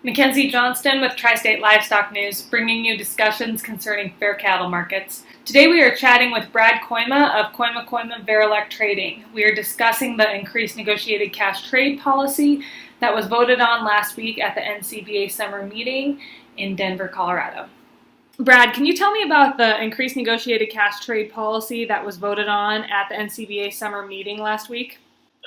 Mackenzie Johnston with Tri-State Livestock News, bringing you discussions concerning fair cattle markets. Today we are chatting with Brad Kooima of Kooima Kooima Varilek Trading. We are discussing the increased negotiated cash trade policy that was voted on last week at the NCBA summer meeting in Denver, Colorado. Brad, can you tell me about the increased negotiated cash trade policy that was voted on at the NCBA summer meeting last week?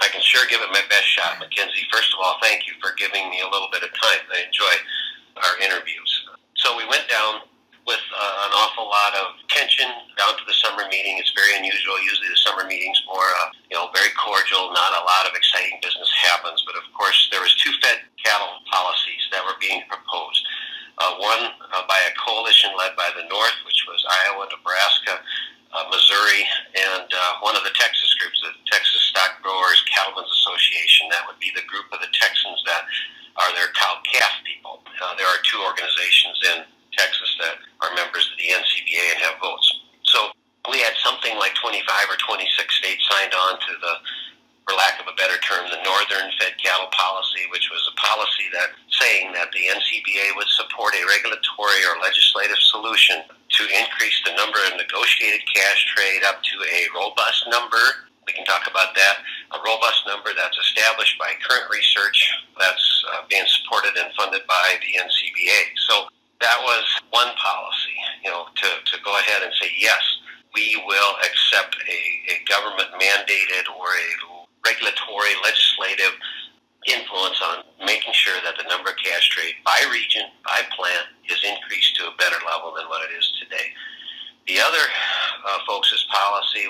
I can sure give it my best shot, Mackenzie. First of all, thank you for giving me a little bit of time. I enjoy our interviews. So we went down with an awful lot of tension down to the summer meeting. It's very unusual. Usually the summer meeting's more, very cordial. Not a lot of exciting business happens. But of course, there was two fed cattle policies that were being proposed. One by a coalition led by the North, which was Iowa, Nebraska, Missouri, and one of the Texas groups, the Texas Stock Growers Cattlemen's Association. That would be the group of the Texans that are their cow-calf people. There are two organizations in Texas that are members of the NCBA and have votes. So we had something like 25 or 26 states signed on to the, for lack of a better term, the Northern Fed Cattle Policy, which was a policy that saying that the NCBA would support a regulatory or legislative solution to increase the number of negotiated cash trade up to a robust number. We can talk about that. A robust number that's established by current research that's being supported and funded by the NCBA. So that was one policy, to go ahead and say, yes, we will accept a government-mandated or a regulatory, legislative influence on making sure that the number of cash trade by region, by plant, is increased to a better level than what it is today. The other folks' policy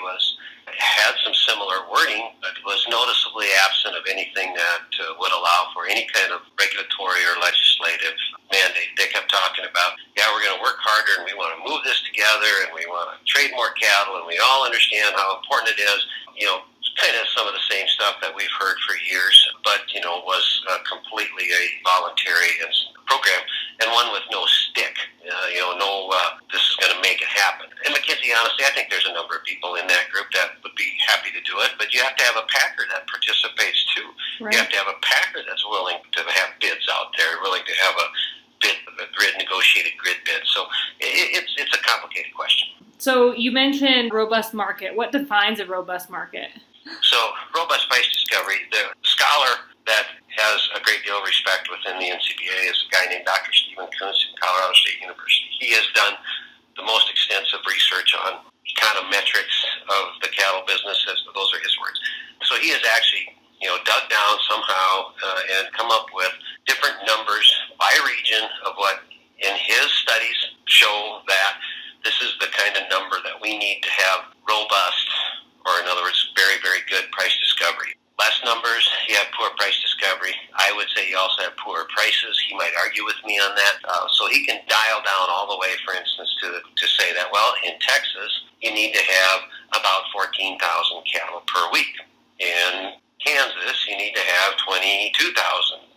had some similar wording, but was noticeably absent of anything that would allow for any kind of regulatory or legislative mandate. They kept talking about, we're going to work harder and we want to move this together and we want to trade more cattle and we all understand how important it is. Kind of some of the same stuff that we've heard for years, but, was completely a voluntary program and one with no stick, this is going to make it happen. And Mackenzie, honestly, I think there's a number of people in that group that would be happy to do it, but you have to have a packer that participates too. Right. You have to have a packer that's willing to have bids out there, willing to have a negotiated grid bid. So it's a complicated question. So you mentioned robust market. What defines a robust market? So robust price discovery, the scholar that has a great deal of respect within the NCBA is a guy named Dr. Stephen Kuntz from Colorado State University. He has done the most extensive research on econometrics of the cattle business. Those are his words. So he has actually, dug down somehow and come up with different numbers by region of what in his studies show that this is the kind of number that we need to have robust, or in other words, very, very good price discovery. Less numbers, you have poor price discovery. I would say you also have poor prices. He might argue with me on that. So he can dial down all the way, for instance, to say that, in Texas, you need to have about 14,000 cattle per week. In Kansas, you need to have 22,000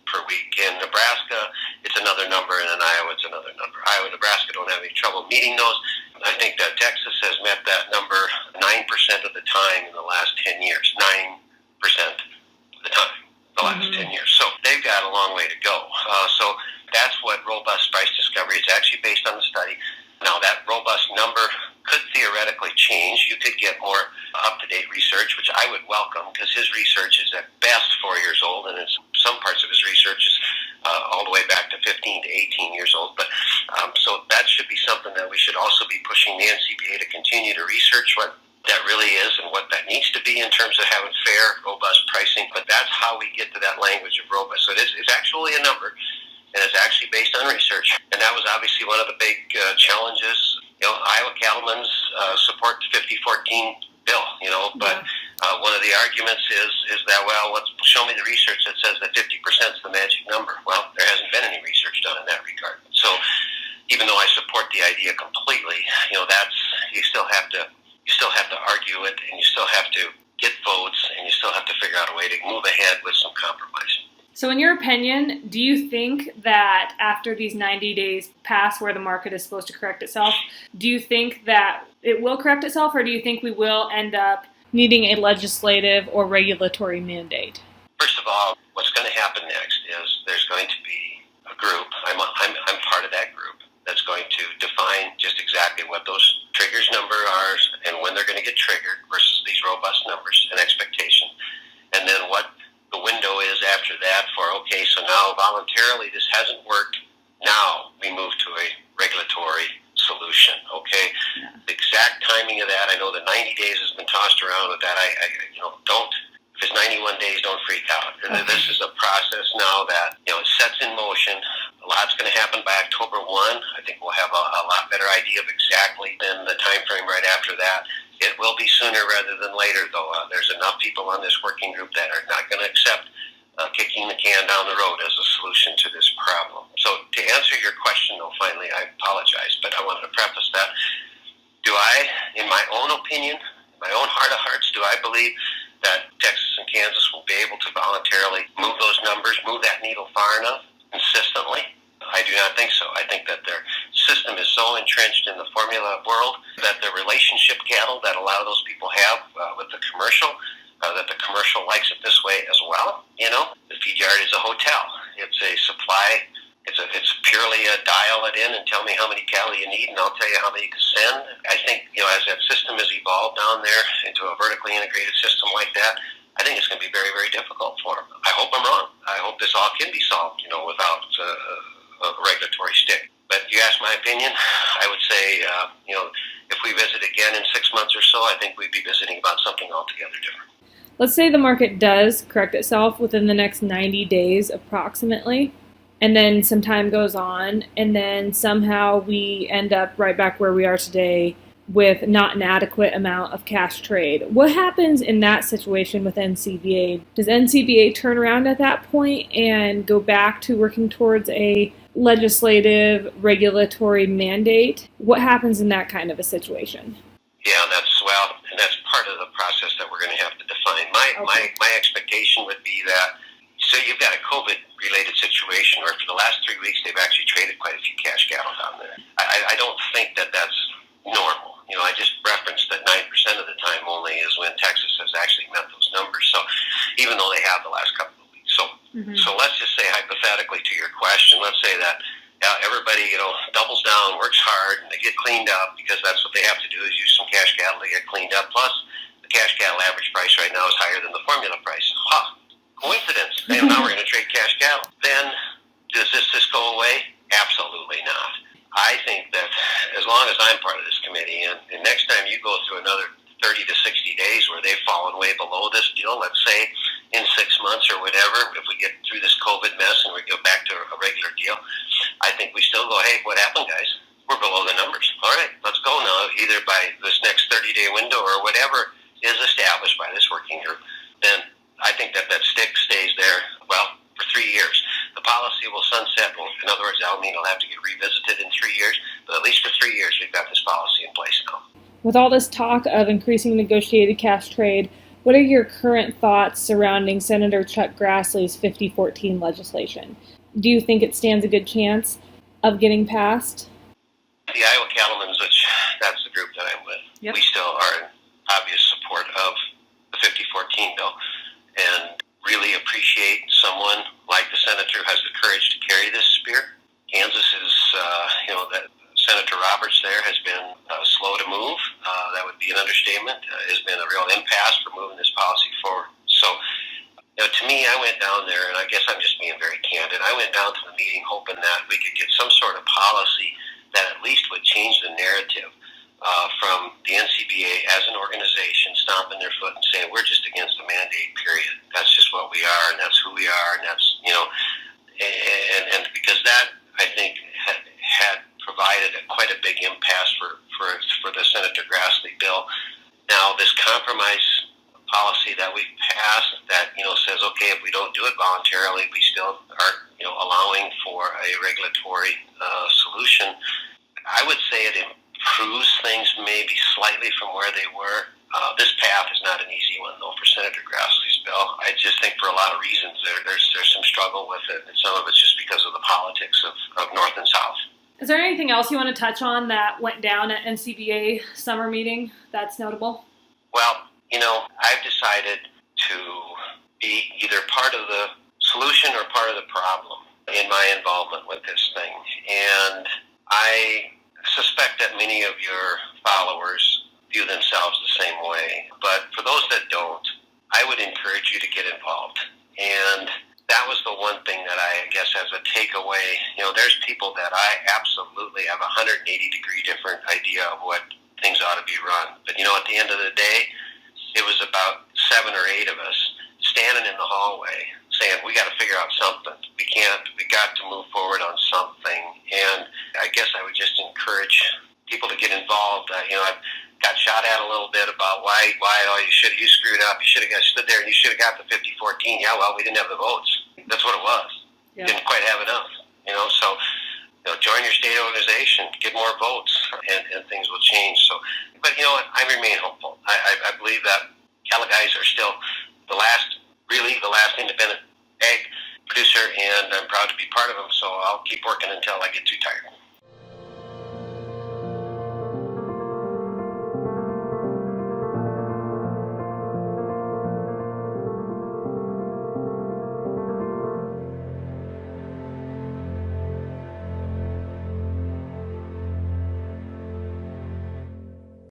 per week. In Nebraska, it's another number, and in Iowa, it's another number. Iowa and Nebraska don't have any trouble meeting those. I think that Texas has met that number 9% of the time in the last 10 years. 9% of the time, the last 10 years. So they've got a long way to go. So that's what robust price discovery is actually based on the study. Now, that robust number could theoretically change. You could get more up-to-date research, which I would welcome, because his research is at best 4 years old, and in some parts of his research is all the way back to 15 to 18 years old. But so that should be something that we should also be pushing the NCBA to continue to research what that really is and what that needs to be in terms of having fair, robust pricing. But that's how we get to that language of robust. So it's actually a number, and it's actually based on research. And that was obviously one of the big challenges. Iowa cattlemen's support the 5014 bill, but one of the arguments is that, show me the research that says that 50% is the magic number. Well, there hasn't been any research done in that regard. So even though I support the idea completely, you still have to argue it, and you still have to get votes, and you still have to figure out a way to move ahead with some compromise. So in your opinion, do you think that after these 90 days pass where the market is supposed to correct itself, do you think that it will correct itself, or do you think we will end up needing a legislative or regulatory mandate? First of all, what's going to happen next is there's going to be a group triggered versus these robust numbers and expectations. And then what the window is after that for, okay, so now voluntarily this hasn't worked. Now we move to a regulatory solution, okay? Yeah. The exact timing of that, I know that 90 days has been tossed around with that. Don't, if it's 91 days, don't freak out. Okay. This is a process now that, it sets in motion. A lot's going to happen by October 1. I think we'll have a lot better idea of exactly than the time frame right after that. It will be sooner rather than later, though. There's enough people on this working group that are not going to accept kicking the can down the road as a solution to this problem. So to answer your question, though, finally, I apologize, but I wanted to preface that. Do I, in my own opinion, my own heart of hearts, do I believe that Texas and Kansas will be able to voluntarily move those numbers, move that needle far enough, consistently? I do not think so. I think that their system is so entrenched in the formula world that the relationship cattle that a lot of those people have with the commercial, that the commercial likes it this way as well. The feed yard is a hotel. It's a supply. It's purely a dial it in and tell me how many cattle you need, and I'll tell you how many you can send. I think, as that system has evolved down there into a vertically integrated system like that, I think it's going to be very, very difficult for them. I hope I'm wrong. I hope this all can be solved, without a regulatory stick. But you ask my opinion, I would say, if we visit again in 6 months or so, I think we'd be visiting about something altogether different. Let's say the market does correct itself within the next 90 days approximately, and then some time goes on, and then somehow we end up right back where we are today with not an adequate amount of cash trade. What happens in that situation with NCBA? Does NCBA turn around at that point and go back to working towards a legislative regulatory mandate? What happens in that kind of a situation? Yeah, that's part of the process that we're going to have to define. My expectation would be that, so you've got a COVID-related situation where for the last 3 weeks they've actually traded quite a few cash cattle down there. I don't think that that's normal. I just referenced that 9% of the time only is when Texas has actually met those numbers. So even though they have the last couple of weeks. So let's just say hypothetically to your question, let's say that everybody, doubles down, works hard, and they get cleaned up because that's what they have to do is use some cash cattle to get cleaned up. Plus, the cash cattle average price right now is higher than the formula price. Coincidence. Now we're going to trade cash cattle. Then, does this go away? Absolutely not. I think that as long as I'm part of this committee, and next time you go through another 30 to 60 days where they've fallen way below this deal, let's say in 6 months or whatever, if we get through this COVID mess and we go back to a regular deal, I think we still go, hey, what happened, guys? We're below the numbers. All right, let's go now, either by this next 30-day window or whatever is established by this working group. Then I think that stick stays there, for 3 years. The policy will sunset. In other words, that'll mean it'll have to get revisited in 3 years, but at least for 3 years we've got this policy in place now. With all this talk of increasing negotiated cash trade, what are your current thoughts surrounding Senator Chuck Grassley's 5014 legislation? Do you think it stands a good chance of getting passed? The Iowa Cattlemen's, which that's the group that I'm with, Yep. We still are in obvious support of the 5014 bill and really appreciate someone like the senator who has the courage to carry this spear. Kansas is, that Senator Roberts there has been slow to move. That would be an understatement. Has been a real impasse for moving this policy forward. So, to me, I went down there, and I guess I'm just being very candid. I went down to the meeting hoping that we could get some sort of policy that at least would change the narrative from the NCBA as an organization stomping their foot and saying we're just against the mandate, period. That's just what we are, and that's who we are, and that's, and because that, I think, had provided quite a big impasse for the Senator Grassley bill. Now, this compromise policy that we've passed that, says, okay, if we don't do it voluntarily, we still are, allowing for a regulatory solution. I would say it improves things maybe slightly from where they were. This path is not an easy one, though, for Senator Grassley's bill. I just think for a lot of reasons there's some struggle with it, and some of it's just because of the politics of North and South. Is there anything else you want to touch on that went down at NCBA summer meeting that's notable? Well, I've decided to be either part of the solution or part of the problem in my involvement with this thing. And I suspect that many of your followers view themselves the same way. But for those that don't, I would encourage you to get involved. And that was the one thing that I guess as a takeaway, there's people that I absolutely have a 180-degree different idea of what things ought to be run. But, at the end of the day, it was about 7 or 8 of us standing in the hallway saying, we got to figure out something. We got to move forward on something. And I guess I would just encourage people to get involved. I've got shot at a little bit about why you screwed up. You should have stood there and you should have got the 50-14. Yeah, well, we didn't have the votes. That's what it was. Yeah. Didn't quite have enough. So join your state organization, get more votes, and things will change. So, but you know what? I remain hopeful. I believe that cattle guys are still the last independent ag producer, and I'm proud to be part of them. So I'll keep working until I get too tired.